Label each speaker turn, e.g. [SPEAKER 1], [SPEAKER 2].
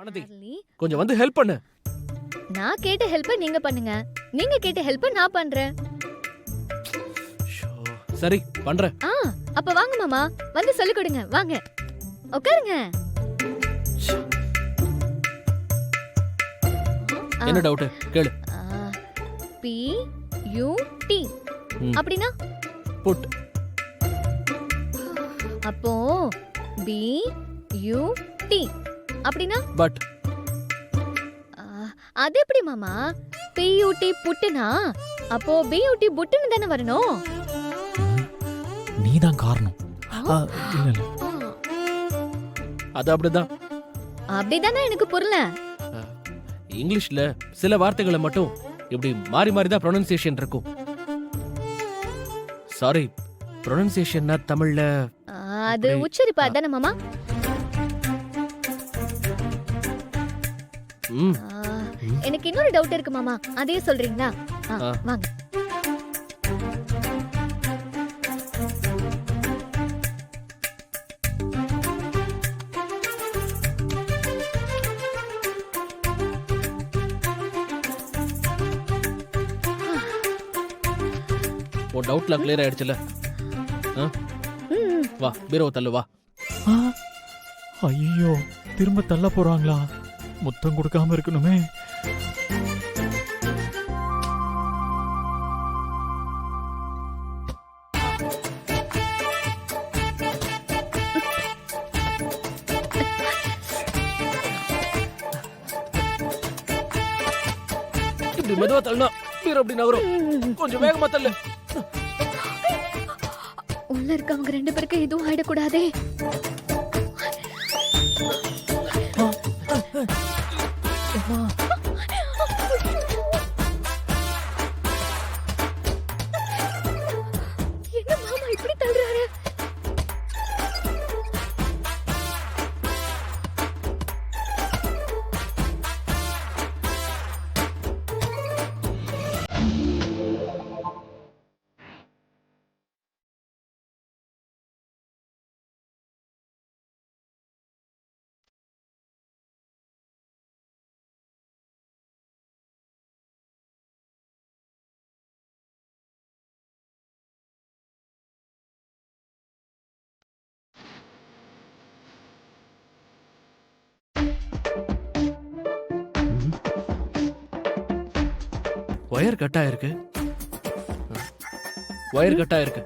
[SPEAKER 1] Vanathi
[SPEAKER 2] Charlie,
[SPEAKER 1] கொஞ்சம் வந்து help பண்ணு.
[SPEAKER 2] நான் கேட்ட ஹெல்ப்ப நீங்க பண்ணுங்க, நீங்க கேட்ட ஹெல்ப்ப நான் பண்றேன்.
[SPEAKER 1] ஷோ, சரி பண்றேன்.
[SPEAKER 2] அப்ப வாங்க மாமா, வந்து சொல்லிக் கொடுங்க. வாங்க உட்காருங்க.
[SPEAKER 1] என்ன டவுட் கேளு.
[SPEAKER 2] பி யூ டி அப்படினா
[SPEAKER 1] புட்.
[SPEAKER 2] அப்போ பி யூ டி அப்படினா
[SPEAKER 1] பட்.
[SPEAKER 2] அது எப்படி மாமா? பி யூ டி புட்டுனா அப்போ பி யூ டி புட்டுன்னு தானே வரணும்.
[SPEAKER 3] நீதான் காரணம். இல்ல இல்ல
[SPEAKER 1] அது அப்படிதான்.
[SPEAKER 2] அப்படிதானே எனக்கு புரியல.
[SPEAKER 1] இங்கிலீஷ்ல சில வார்த்தைகளை மட்டும் இப்படி மாறி மாறி தான் ப்ரொனன்சியேஷன் இருக்கும். சாரி, ப்ரொனன்சியேஷன்னா தமிழ்ல
[SPEAKER 2] அது உச்சரிப்பு அதானே மாமா?
[SPEAKER 1] ம்.
[SPEAKER 2] எனக்கு இன்னொரு டவுட் இருக்கு மாமா, அதே சொல்றீங்களா? வாங்க.
[SPEAKER 1] உன் டவுட்லாம் கிளியர் ஆயிடுச்சுல? வா பீரோ தள்ளு வா.
[SPEAKER 3] ஐயோ, திரும்ப தள்ள போறாங்களா? முத்தம் கொடுக்காம இருக்கணுமே.
[SPEAKER 1] இப்படி மெதுவா தள்ளுனா பீரோ அப்படி நகரும். கொஞ்சம் வேகமா தள்ளு.
[SPEAKER 2] உள்ள இருக்கவங்க ரெண்டு பேருக்கு எதுவும் ஆயிடக்கூடாதே. என்ன மாமா இப்படி தள்ளுறாரு?
[SPEAKER 1] ஒயர் கட் ஆயிருக்கு. ஒயர் கட் ஆயிருக்கு.